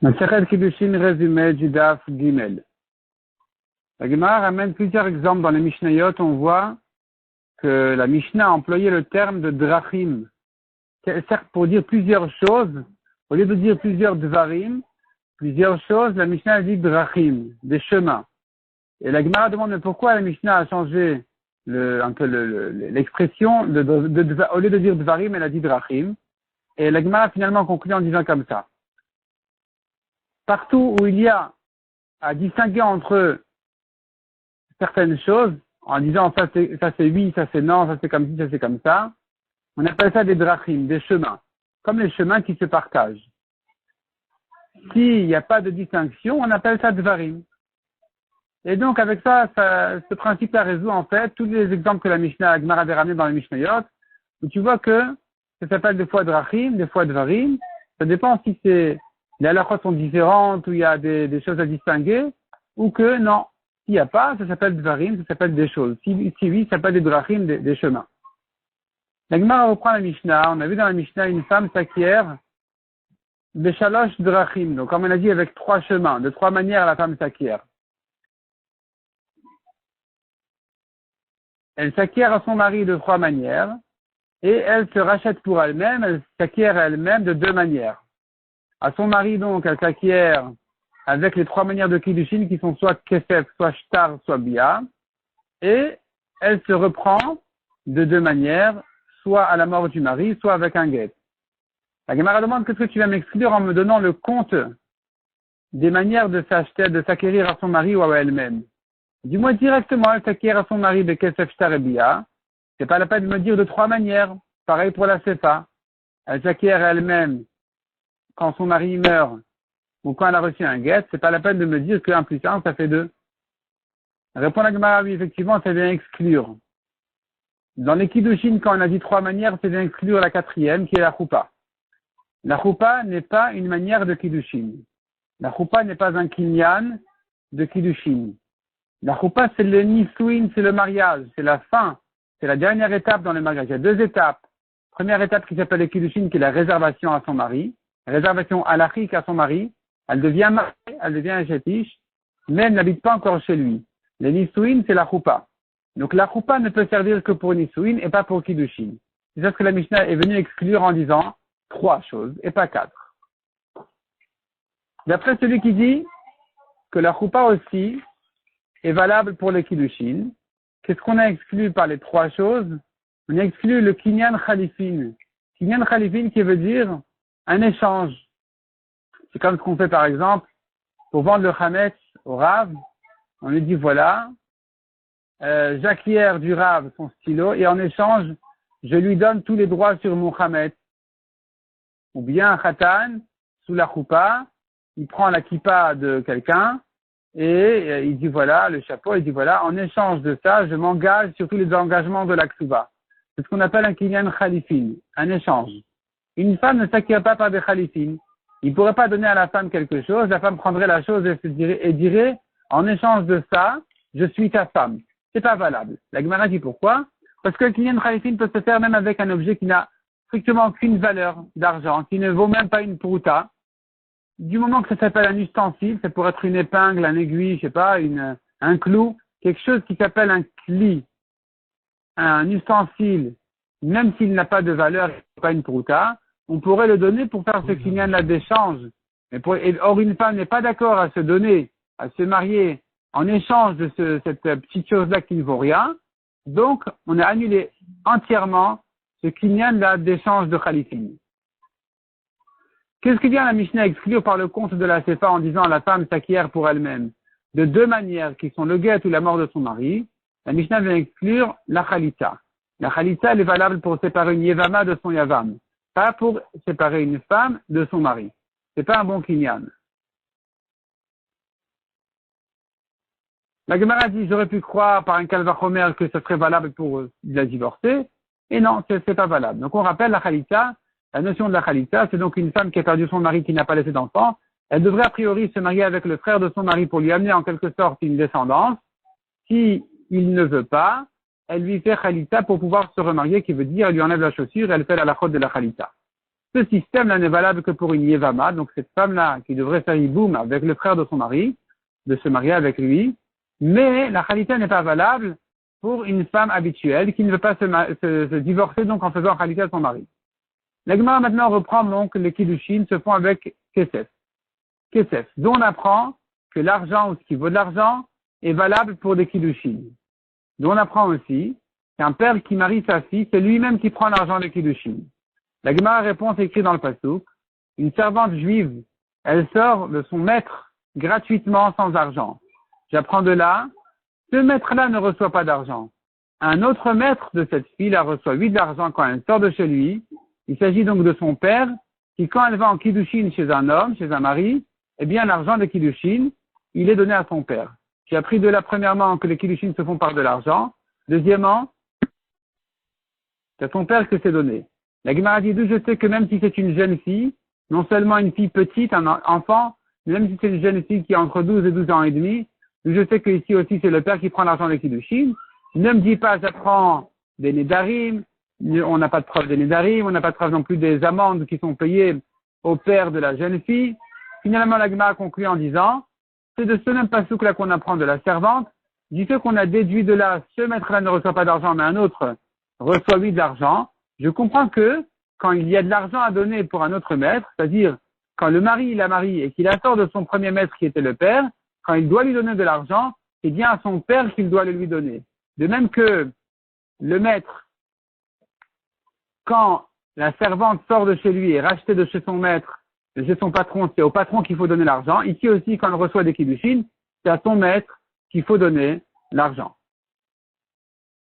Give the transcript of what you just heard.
Masechet Kiddushin résumé du Daf Gimel. La Gemara ramène plusieurs exemples dans les Mishnayot. On voit que la Mishnah a employé le terme de drachim, certes pour dire plusieurs choses. Au lieu de dire plusieurs dvarim, plusieurs choses, la Mishnah a dit drachim, des chemins. Et la Gemara demande pourquoi la Mishnah a changé l'expression au lieu de dire dvarim, elle a dit drachim. Et la Gemara a finalement conclu en disant comme ça. Partout où il y a à distinguer entre certaines choses, en disant ça c'est oui, ça c'est non, ça c'est comme ci, ça c'est comme ça, on appelle ça des drachim, des chemins, comme les chemins qui se partagent. S'il n'y a pas de distinction, on appelle ça dvarim. Et donc avec ça, ce principe-là résout en fait tous les exemples que la Mishnah Gemara avait ramenés dans les Mishnayot, où tu vois que ça s'appelle des fois drachim, des fois dvarim. Ça dépend si les halachot sont différentes, ou il y a des choses à distinguer, ou que non, s'il n'y a pas, ça s'appelle dvarim, ça s'appelle des choses. Si oui, ça s'appelle des drachim, des chemins. La Gemara reprend la Mishnah. On a vu dans la Mishnah une femme s'acquiert beshalosh drachim. Donc comme on a dit, avec 3 chemins, de 3 manières la femme s'acquiert. Elle s'acquiert à son mari de 3 manières, et elle se rachète pour elle-même, elle s'acquiert à elle-même de 2 manières. À son mari, donc, elle s'acquiert avec les 3 manières de Kiddushin qui sont soit Kesef, soit Shtar, soit Bia. Et elle se reprend de 2 manières, soit à la mort du mari, soit avec un guet. La Gemara demande qu'est-ce que tu vas m'exclure en me donnant le compte des manières de s'acheter, de s'acquérir à son mari ou à elle-même. Dis-moi directement, elle s'acquiert à son mari de Kesef, Shtar et Bia. C'est pas la peine de me dire de 3 manières. Pareil pour la Sefa. Elle s'acquiert à elle-même quand son mari meurt, ou quand elle a reçu un guet, c'est pas la peine de me dire que 1 plus 1, ça fait 2. Répond la Gemara, oui, effectivement, ça vient exclure. Dans les Kiddushin, quand on a dit 3 manières, ça vient exclure la 4e, qui est la choupa. La choupa n'est pas une manière de Kiddushin. La choupa n'est pas un kinyan de Kiddushin. La choupa, c'est le nisuin, c'est le mariage, c'est la fin, c'est la dernière étape dans le mariage. Il y a 2 étapes. Première étape qui s'appelle le Kiddushin, qui est la réservation à son mari. Réservation halachique à son mari, elle devient mariée, elle devient un chétiche, mais elle n'habite pas encore chez lui. Les Nisuin, c'est la choupa. Donc la choupa ne peut servir que pour Nisuin et pas pour Kiddushin. C'est ça ce que la Mishnah est venue exclure en disant 3 choses et pas 4. D'après celui qui dit que la choupa aussi est valable pour les Kiddushin, qu'est-ce qu'on a exclu par les 3 choses? On a exclu le kinyan khalifin. Kinyan khalifin qui veut dire un échange. C'est comme ce qu'on fait par exemple pour vendre le chametz au Rav. On lui dit voilà, j'acquiers du Rav son stylo et en échange, je lui donne tous les droits sur mon chametz. Ou bien un khatan, sous la choupa, il prend la kippa de quelqu'un et il dit voilà, le chapeau, il dit voilà, en échange de ça, je m'engage sur tous les engagements de la ksuba. C'est ce qu'on appelle un kinyan khalifin, un échange. Une femme ne s'acquiert pas par des khalifines. Il ne pourrait pas donner à la femme quelque chose, la femme prendrait la chose et dirait, en échange de ça, je suis ta femme. C'est pas valable. La Gemara dit pourquoi? Parce que le kinyan khalifine peut se faire même avec un objet qui n'a strictement aucune valeur d'argent, qui ne vaut même pas une prouta. Du moment que ça s'appelle un ustensile, ça pourrait être une épingle, un aiguille, je sais pas, un clou, quelque chose qui s'appelle un kli, un ustensile, même s'il n'a pas de valeur, pas une prouta, on pourrait le donner pour faire ce kinyan-là d'échange. Or, une femme n'est pas d'accord à se donner, à se marier en échange de cette petite chose-là qui ne vaut rien. Donc, on a annulé entièrement ce kinyan-là d'échange de khalifine. Qu'est-ce que vient la Mishnah exclure par le compte de la Sefa en disant la femme s'acquiert pour elle-même de 2 manières qui sont le guet ou la mort de son mari? La Mishnah vient exclure la khalita. La khalita, elle est valable pour séparer une yevama de son yavam, pas pour séparer une femme de son mari. C'est pas un bon kinyan. La Gemara dit, j'aurais pu croire par un kalvachomer que ce serait valable pour la divorcer, et non, c'est pas valable. Donc on rappelle la khalita, la notion de la khalita, c'est donc une femme qui a perdu son mari, qui n'a pas laissé d'enfant. Elle devrait a priori se marier avec le frère de son mari pour lui amener en quelque sorte une descendance. Si il ne veut pas, elle lui fait khalita pour pouvoir se remarier, qui veut dire, elle lui enlève la chaussure, elle fait la lachot de la khalita. Ce système-là n'est valable que pour une Yevama, donc cette femme-là qui devrait faire Yiboum avec le frère de son mari, de se marier avec lui, mais la Khalita n'est pas valable pour une femme habituelle qui ne veut pas se divorcer donc en faisant Khalita de son mari. La Gemara maintenant reprend donc les Kiddushin se font avec Kesef. Kesef, dont on apprend que l'argent ou ce qui vaut de l'argent est valable pour des Kiddushin. Dont on apprend aussi qu'un père qui marie sa fille, c'est lui-même qui prend l'argent des Kiddushin. La Gemara répond, c'est écrit dans le Passouk, une servante juive, elle sort de son maître gratuitement sans argent. J'apprends de là, ce maître-là ne reçoit pas d'argent. Un autre maître de cette fille la reçoit lui de l'argent quand elle sort de chez lui. Il s'agit donc de son père, qui quand elle va en Kiddushin chez un homme, chez un mari, eh bien l'argent de Kiddushin, il est donné à son père. J'ai appris de là, premièrement, que les Kiddushin se font par de l'argent. Deuxièmement, c'est à son père que c'est donné. La Gemara dit d'où je sais que même si c'est une jeune fille, non seulement une fille petite, un enfant, mais même si c'est une jeune fille qui a entre 12 et 12 ans et demi, d'où je sais que ici aussi c'est le père qui prend l'argent des Kiddushin. Ne me dis pas, j'apprends des Nédarim, on n'a pas de preuve des Nédarim, on n'a pas de preuve non plus des amendes qui sont payées au père de la jeune fille. Finalement, la Gemara conclut en disant, c'est de ce même passouk-là qu'on apprend de la servante, du fait qu'on a déduit de là, ce maître-là ne reçoit pas d'argent, mais un autre reçoit lui de l'argent. Je comprends que quand il y a de l'argent à donner pour un autre maître, c'est-à-dire quand le mari la marie et qu'il la sort de son premier maître qui était le père, quand il doit lui donner de l'argent, c'est bien à son père qu'il doit le lui donner. De même que le maître, quand la servante sort de chez lui et rachetée de chez son maître, de chez son patron, c'est au patron qu'il faut donner l'argent. Ici aussi, quand elle reçoit des kiddushin, c'est à son maître qu'il faut donner l'argent.